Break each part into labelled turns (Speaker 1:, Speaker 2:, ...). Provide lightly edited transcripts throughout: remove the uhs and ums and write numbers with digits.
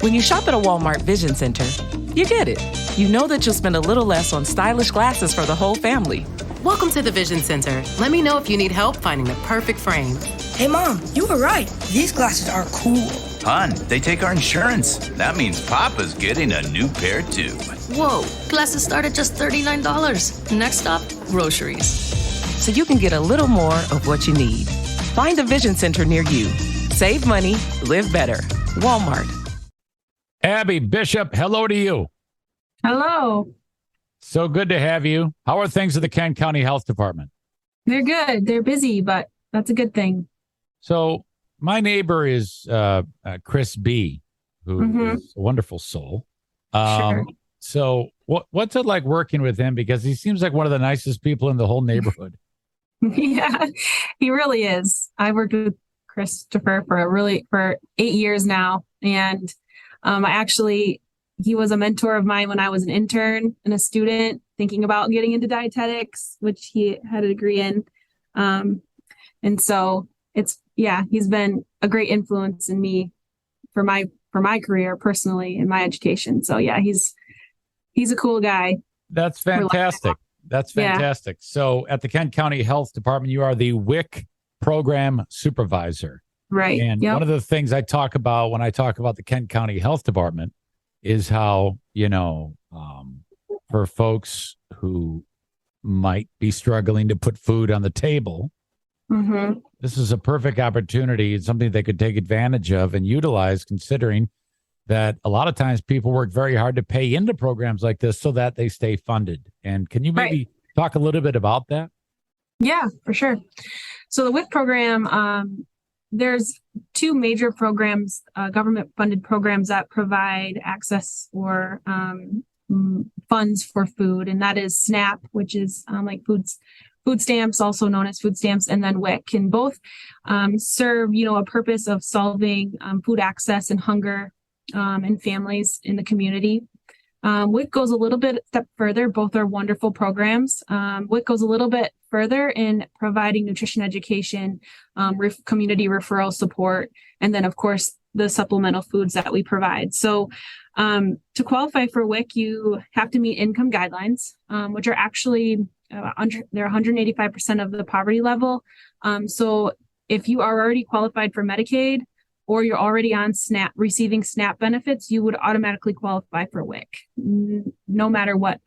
Speaker 1: When you shop at a Walmart Vision Center, you get it. You know that you'll spend a little less on stylish glasses for the whole family.
Speaker 2: Welcome to the Vision Center. Let me know if you need help finding the perfect frame.
Speaker 3: Hey, Mom, you were right. These glasses are cool.
Speaker 4: Hon, they take our insurance. That means Papa's getting a new pair, too.
Speaker 5: Whoa, glasses start at just $39. Next stop, groceries.
Speaker 1: So you can get a little more of what you need. Find a Vision Center near you. Save money, live better. Walmart.
Speaker 6: Abby Bishop, hello to you.
Speaker 7: Hello.
Speaker 6: So good to have you. How are things at the Kent County Health Department?
Speaker 7: They're good. They're busy, but that's a good thing.
Speaker 6: So my neighbor is Chris B., who is a wonderful soul.
Speaker 7: Sure.
Speaker 6: So what's it like working with him? Because he seems like one of the nicest people in the whole neighborhood.
Speaker 7: Yeah, he really is. I worked with Christopher for 8 years now. And he was a mentor of mine when I was an intern and a student thinking about getting into dietetics, which he had a degree in. And so he's been a great influence in me for my career personally and my education. So yeah, he's a cool guy.
Speaker 6: That's fantastic. That's fantastic. Yeah. So at the Kent County Health Department, you are the WIC program supervisor.
Speaker 7: Right.
Speaker 6: And one of the things I talk about when I talk about the Kent County Health Department is how, for folks who might be struggling to put food on the table, this is a perfect opportunity. It's something they could take advantage of and utilize, considering that a lot of times people work very hard to pay into programs like this so that they stay funded. And can you maybe talk a little bit about that?
Speaker 7: Yeah, for sure. So the WIC program, there's two major programs, government-funded programs that provide access or funds for food, and that is SNAP, which is like food stamps, also known as food stamps, and then WIC. And both serve, a purpose of solving food access and hunger in families in the community. WIC goes a little bit step further. Both are wonderful programs. WIC goes a little bit further in providing nutrition education, community referral support, and then, of course, the supplemental foods that we provide. So to qualify for WIC, you have to meet income guidelines, which are actually they're 185% of the poverty level. So if you are already qualified for Medicaid, or you're already on SNAP, receiving SNAP benefits, you would automatically qualify for WIC, no matter what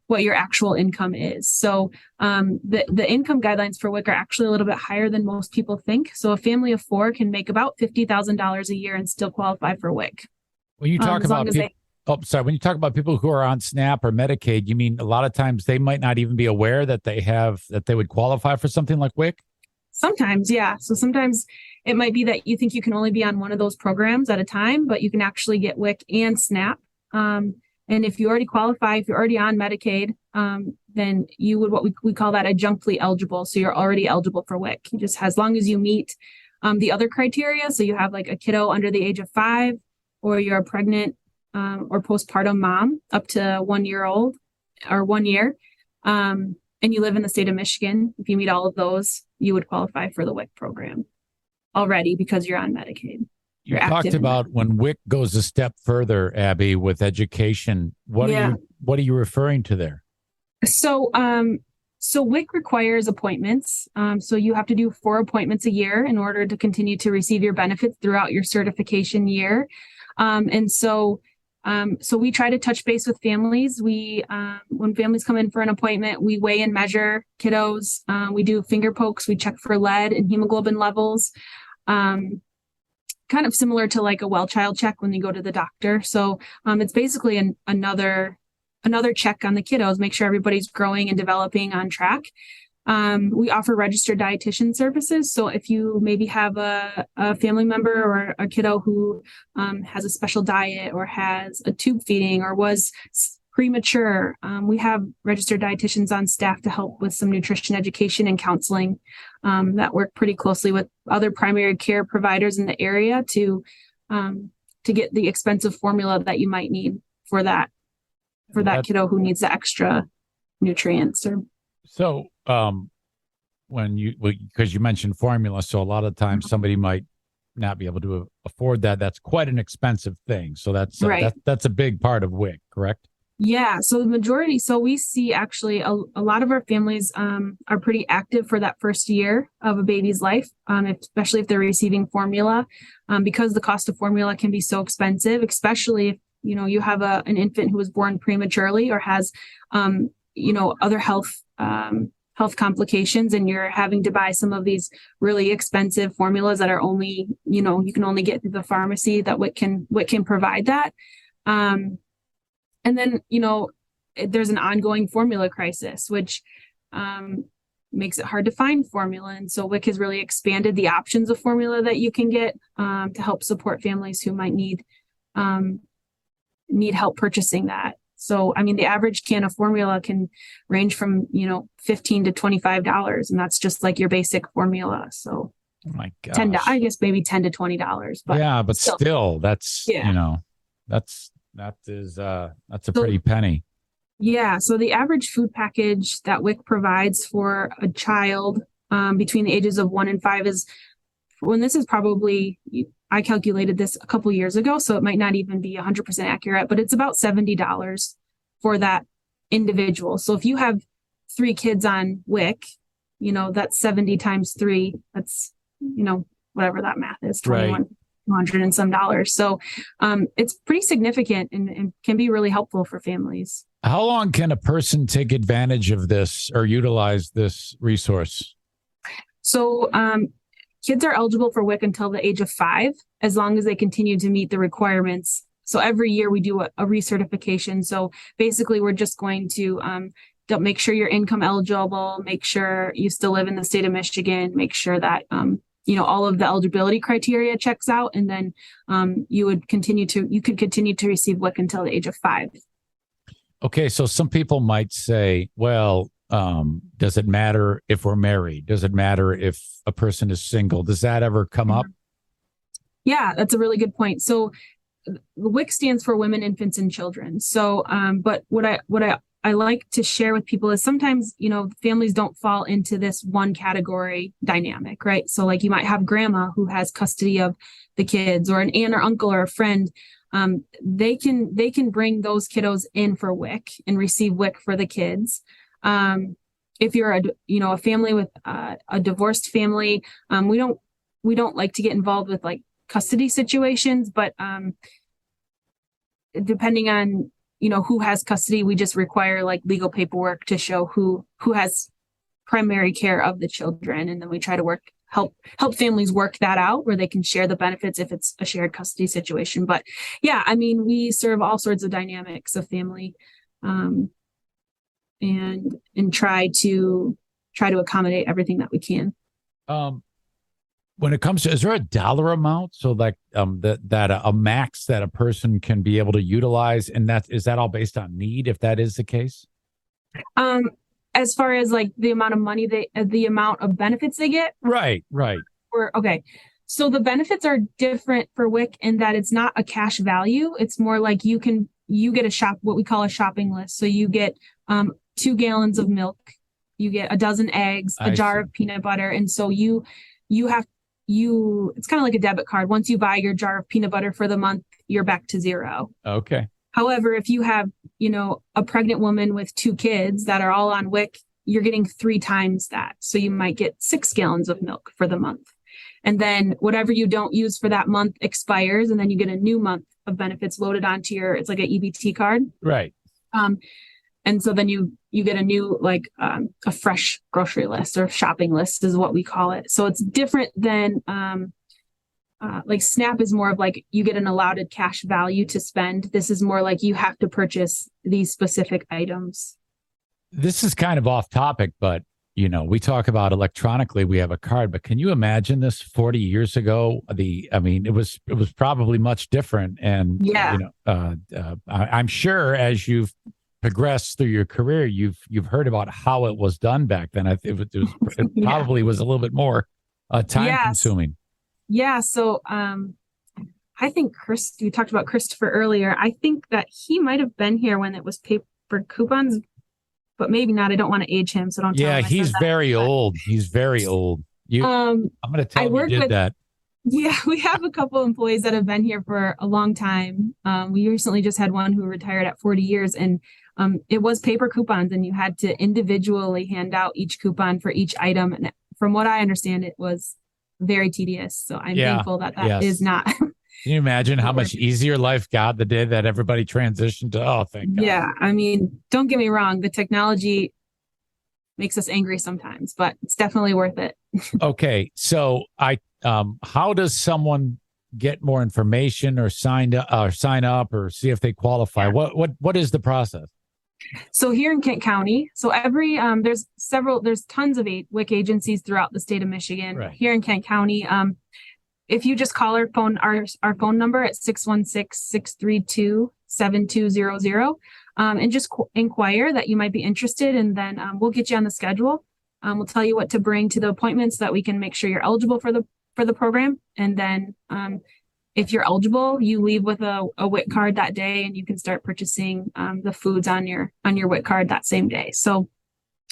Speaker 7: your actual income is. So the income guidelines for WIC are actually a little bit higher than most people think. So a family of four can make about $50,000 a year and still qualify for WIC.
Speaker 6: When you talk about when you talk about people who are on SNAP or Medicaid, you mean a lot of times they might not even be aware that they would qualify for something like WIC?
Speaker 7: Sometimes, yeah. So sometimes it might be that you think you can only be on one of those programs at a time, but you can actually get WIC and SNAP. And if you already qualify, if you're already on Medicaid, then you would, we call that adjunctly eligible. So you're already eligible for WIC. As long as you meet the other criteria. So you have like a kiddo under the age of 5, or you're a pregnant or postpartum mom up to 1 year old or 1 year. And you live in the state of Michigan. If you meet all of those, you would qualify for the WIC program already because you're on Medicaid.
Speaker 6: You talked about when WIC goes a step further, Abby, with education. What are you referring to there?
Speaker 7: So WIC requires appointments. So you have to do 4 appointments a year in order to continue to receive your benefits throughout your certification year. So we try to touch base with families. When families come in for an appointment, we weigh and measure kiddos. We do finger pokes. We check for lead and hemoglobin levels, kind of similar to like a well child check when you go to the doctor. So it's basically another check on the kiddos, make sure everybody's growing and developing on track. We offer registered dietitian services. So if you maybe have a family member or a kiddo who has a special diet or has a tube feeding or was premature, we have registered dietitians on staff to help with some nutrition education and counseling that work pretty closely with other primary care providers in the area to get the expensive formula that you might need for that kiddo who needs the extra nutrients.
Speaker 6: So because you mentioned formula, so a lot of times somebody might not be able to afford that. That's quite an expensive thing. So that's
Speaker 7: Right.
Speaker 6: that's a big part of WIC, correct?
Speaker 7: Yeah, so the majority, so we see actually a lot of our families are pretty active for that first year of a baby's life, especially if they're receiving formula, because the cost of formula can be so expensive, especially if you have an infant who was born prematurely or has other health complications, and you're having to buy some of these really expensive formulas that are only you can only get through the pharmacy that WIC can provide that. And then, there's an ongoing formula crisis, which makes it hard to find formula. And so WIC has really expanded the options of formula that you can get to help support families who might need help purchasing that. So, I mean, the average can of formula can range from, $15 to $25, and that's just like your basic formula. So,
Speaker 6: Oh my gosh.
Speaker 7: I guess maybe $10 to $20. But
Speaker 6: yeah, but still that's that's a pretty penny.
Speaker 7: Yeah. So the average food package that WIC provides for a child between the ages of 1 and 5 is, when this is probably, I calculated this a couple years ago, so it might not even be 100% accurate, but it's about $70 for that individual. So if you have 3 kids on WIC, that's 70 times 3. That's, whatever that math is, 2,100 and some dollars. So it's pretty significant and can be really helpful for families.
Speaker 6: How long can a person take advantage of this or utilize this resource?
Speaker 7: So kids are eligible for WIC until the age of 5, as long as they continue to meet the requirements. So every year we do a recertification. So basically we're just going to make sure you're income eligible, make sure you still live in the state of Michigan, make sure that all of the eligibility criteria checks out, and then you could continue to receive WIC until the age of 5.
Speaker 6: Okay, so some people might say, well, does it matter if we're married? Does it matter if a person is single? Does that ever come up?
Speaker 7: Yeah, that's a really good point. So the WIC stands for Women, Infants, and Children. So, but what I like to share with people is sometimes, families don't fall into this one category dynamic, right? So like you might have grandma who has custody of the kids, or an aunt or uncle or a friend. They can bring those kiddos in for WIC and receive WIC for the kids. If you're a family with a divorced family, we don't like to get involved with like custody situations, but depending on who has custody, we just require like legal paperwork to show who has primary care of the children, and then we try to help families work that out where they can share the benefits if it's a shared custody situation. But yeah, I mean, we serve all sorts of dynamics of family, and try to accommodate everything that we can.
Speaker 6: When it comes to, is there a dollar amount? So like that a max that a person can be able to utilize, and is that all based on need, if that is the case?
Speaker 7: As far as like the amount of money the amount of benefits they get? Right. Okay. So the benefits are different for WIC in that it's not a cash value. It's more like you get what we call a shopping list. So you get 2 gallons of milk, you get a dozen eggs, a jar of peanut butter. And so it's kind of like a debit card. Once you buy your jar of peanut butter for the month, you're back to 0.
Speaker 6: Okay.
Speaker 7: However, if you have, a pregnant woman with 2 kids that are all on WIC, you're getting 3 times that. So you might get 6 gallons of milk for the month. And then whatever you don't use for that month expires, and then you get a new month of benefits loaded onto it's like an EBT card.
Speaker 6: Right.
Speaker 7: And so then you get a new, like a fresh grocery list, or shopping list is what we call it. So it's different than like SNAP is more of like you get an allotted cash value to spend. This is more like you have to purchase these specific items.
Speaker 6: This is kind of off topic, but we talk about electronically, we have a card, but can you imagine this 40 years ago? It was probably much different. And
Speaker 7: yeah,
Speaker 6: I'm sure as you've progressed through your career, you've heard about how it was done back then. It probably was a little bit more time consuming.
Speaker 7: Yeah. So I think you talked about Christopher earlier. I think that he might have been here when it was paper coupons, but maybe not. I don't want to age him, so don't.
Speaker 6: Yeah, he's very old. He's very old. I'm going to tell him you did that.
Speaker 7: Yeah, we have a couple employees that have been here for a long time. We recently just had one who retired at 40 years, and it was paper coupons, and you had to individually hand out each coupon for each item. And from what I understand, it was very tedious. So I'm thankful that is not.
Speaker 6: Can you imagine how much easier life got the day that everybody transitioned to? Oh, thank God.
Speaker 7: Yeah, I mean, don't get me wrong. The technology makes us angry sometimes, but it's definitely worth it.
Speaker 6: Okay, so how does someone get more information or sign up or see if they qualify? Yeah. What is the process?
Speaker 7: So here in Kent County, so there's tons of WIC agencies throughout the state of Michigan. Right. Here in Kent County, if you just call our phone number at 616-632-7200, and just inquire that you might be interested, and then we'll get you on the schedule. We'll tell you what to bring to the appointment so that we can make sure you're eligible for the program. And then if you're eligible, you leave with a WIC card that day, and you can start purchasing the foods on your WIC card that same day. So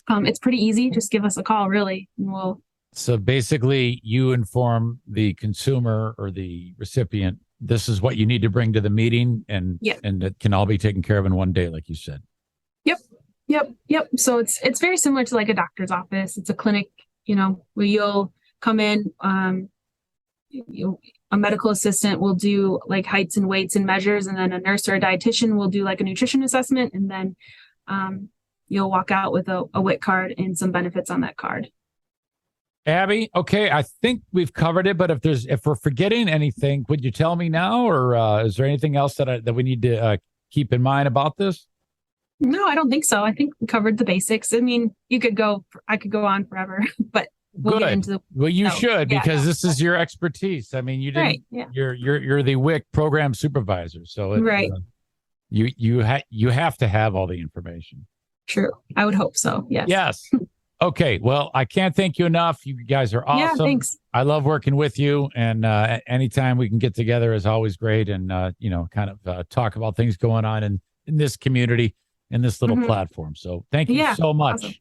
Speaker 7: it's pretty easy. Just give us a call, really, and
Speaker 6: So basically, you inform the consumer or the recipient, this is what you need to bring to the meeting, and it can all be taken care of in one day, like you said.
Speaker 7: Yep. So it's very similar to like a doctor's office. It's a clinic, where you'll come in. A medical assistant will do like heights and weights and measures, and then a nurse or a dietitian will do like a nutrition assessment, and then you'll walk out with a WIC card and some benefits on that card.
Speaker 6: Abby, okay, I think we've covered it, but if we're forgetting anything, would you tell me now, or is there anything else that we need to keep in mind about this?
Speaker 7: No, I don't think so. I think we covered the basics. I mean, I could go on forever, but we'll get into
Speaker 6: you should, because this is your expertise. I mean, you didn't. Right, yeah. You're the WIC program supervisor, so right. You have to have all the information.
Speaker 7: True, I would hope so. Yes.
Speaker 6: Yes. Okay, well, I can't thank you enough. You guys are awesome.
Speaker 7: Yeah, thanks.
Speaker 6: I love working with you, and anytime we can get together is always great, and kind of talk about things going on in this community, in this little platform. So thank you so much. Awesome.